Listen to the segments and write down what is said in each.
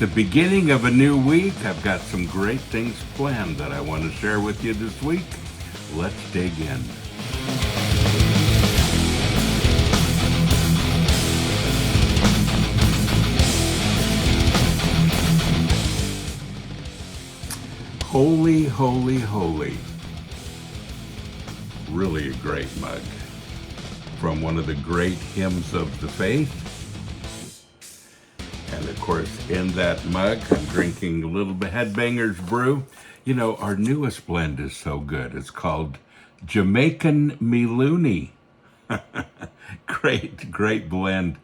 the beginning of a new week. I've got some great things planned that I want to share with you this week. Let's dig in. Holy, holy, holy. Really a great mug from one of the great hymns of the faith. And of course, in that mug, I'm drinking a little bit HEADBANGERS brew. You know, our newest blend is so good. It's called Jamaican Me Looney. Great blend.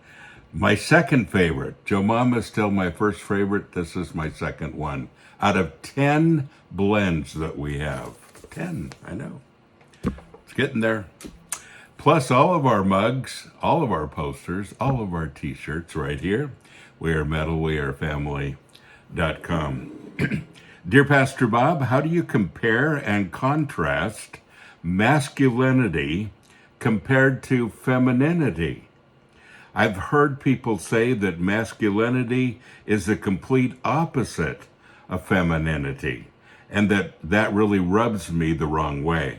My second favorite. Joe Mama's still my first favorite. This is my second one. Out of 10 blends that we have. 10, I know. It's getting there. Plus all of our mugs, all of our posters, all of our t-shirts right here. wearmetalwearfamily.com. Dear Pastor Bob, how do you compare and contrast masculinity compared to femininity? I've heard people say that masculinity is the complete opposite of femininity, and that really rubs me the wrong way.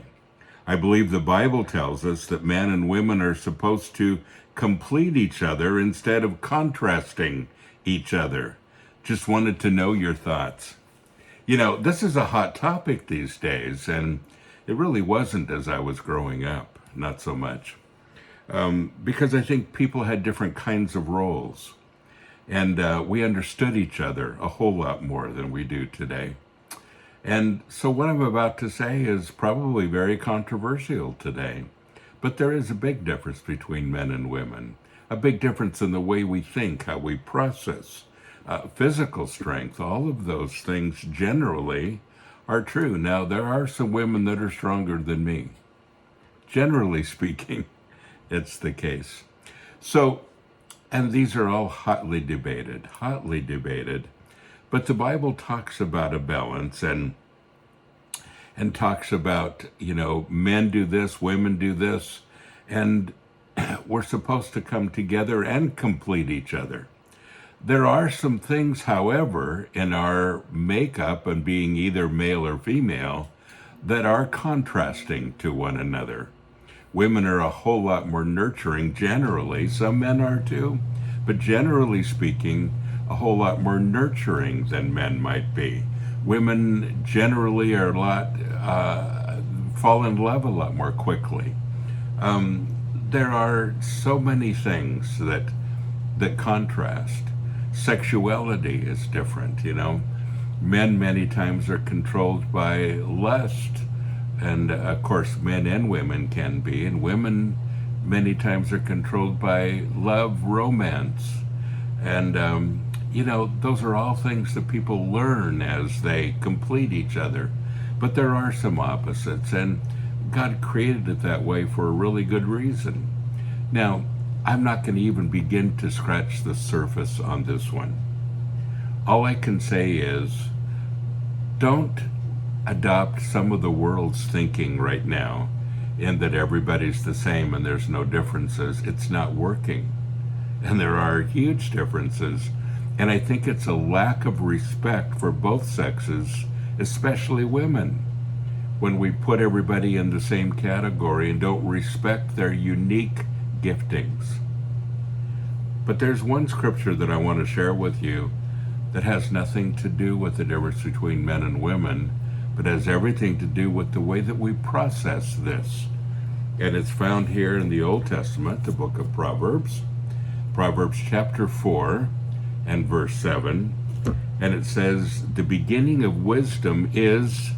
I believe the Bible tells us that men and women are supposed to complete each other instead of contrasting each other. Just wanted to know your thoughts. You know, this is a hot topic these days, and it really wasn't as I was growing up, not so much. Because I think people had different kinds of roles, and we understood each other a whole lot more than we do today. And so what I'm about to say is probably very controversial today. But there is a big difference between men and women, a big difference in the way we think, how we process, physical strength. All of those things generally are true. Now, there are some women that are stronger than me. Generally speaking, it's the case. So, and these are all hotly debated. But the Bible talks about a balance and talks about, you know, men do this, women do this, and we're supposed to come together and complete each other. There are some things, however, in our makeup and being either male or female that are contrasting to one another. Women are a whole lot more nurturing generally. Some men are too, but generally speaking, a whole lot more nurturing than men might be. Women generally are fall in love a lot more quickly. There are so many things that contrast. Sexuality is different, you know. Men many times are controlled by lust, and of course men and women can be, and women many times are controlled by love, romance, and you know, those are all things that people learn as they complete each other. But there are some opposites, and God created it that way for a really good reason. Now, I'm not going to even begin to scratch the surface on this one. All I can say is, don't adopt some of the world's thinking right now in that everybody's the same and there's no differences. It's not working. And there are huge differences. And I think it's a lack of respect for both sexes, especially women, when we put everybody in the same category and don't respect their unique giftings. But there's one scripture that I want to share with you that has nothing to do with the difference between men and women, but has everything to do with the way that we process this. And it's found here in the Old Testament, the book of Proverbs, Proverbs chapter 4, and verse 7, and it says, the beginning of wisdom is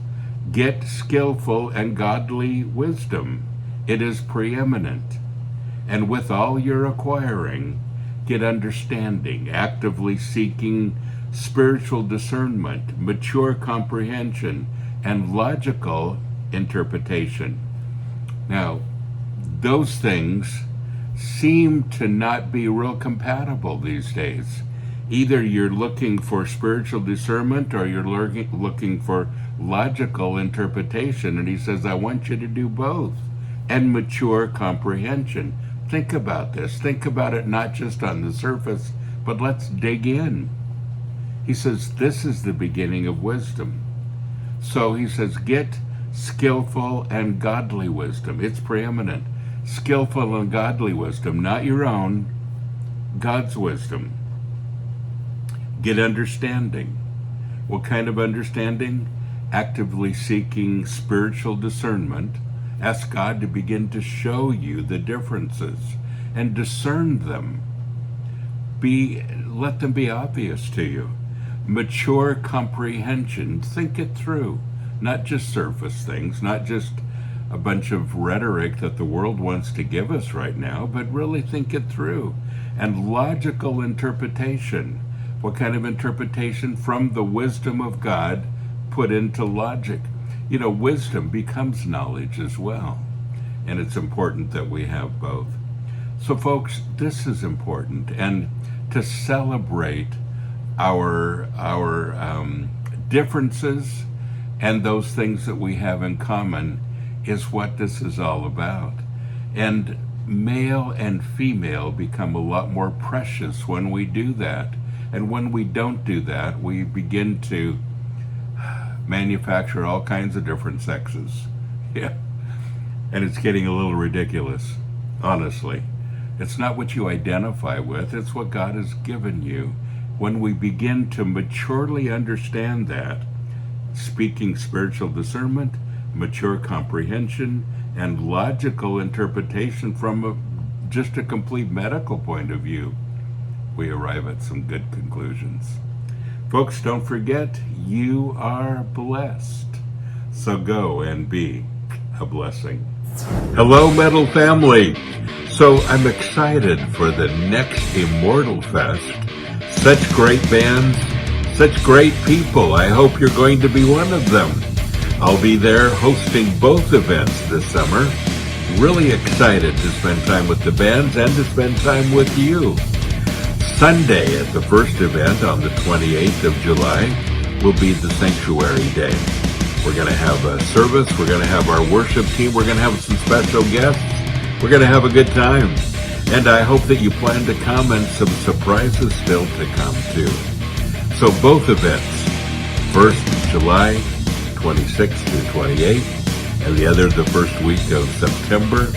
get skillful and godly wisdom. It is preeminent. And with all your acquiring, get understanding, actively seeking spiritual discernment, mature comprehension, and logical interpretation. Now, those things seem to not be real compatible these days. Either you're looking for spiritual discernment or you're looking for logical interpretation. And he says, I want you to do both. And mature comprehension. Think about this. Think about it not just on the surface, but let's dig in. He says, this is the beginning of wisdom. So he says, get skillful and godly wisdom. It's preeminent. Skillful and godly wisdom, not your own, God's wisdom. Get understanding. What kind of understanding? Actively seeking spiritual discernment. Ask God to begin to show you the differences and discern them. Let them be obvious to you. Mature comprehension. Think it through. Not just surface things, not just a bunch of rhetoric that the world wants to give us right now, but really think it through. And logical interpretation. What kind of interpretation? From the wisdom of God put into logic. You know, wisdom becomes knowledge as well. And it's important that we have both. So folks, this is important. And to celebrate our differences and those things that we have in common is what this is all about. And male and female become a lot more precious when we do that. And when we don't do that, we begin to manufacture all kinds of different sexes. Yeah. And it's getting a little ridiculous, honestly. It's not what you identify with, it's what God has given you. When we begin to maturely understand that, speaking spiritual discernment, mature comprehension, and logical interpretation from just a complete medical point of view, we arrive at some good conclusions. Folks, don't forget, you are blessed. So go and be a blessing. Hello, Metal family. So I'm excited for the next Immortal Fest. Such great bands, such great people. I hope you're going to be one of them. I'll be there hosting both events this summer. Really excited to spend time with the bands and to spend time with you. Sunday at the first event on the 28th of July will be the Sanctuary Day. We're going to have a service. We're going to have our worship team. We're going to have some special guests. We're going to have a good time. And I hope that you plan to come, and some surprises still to come too. So both events, 1st July, 26th through 28th, and the other the first week of September.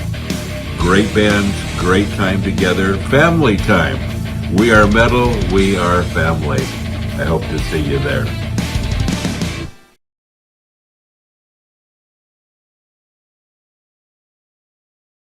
Great bands, great time together, family time. We are metal, we are family. I hope to see you there.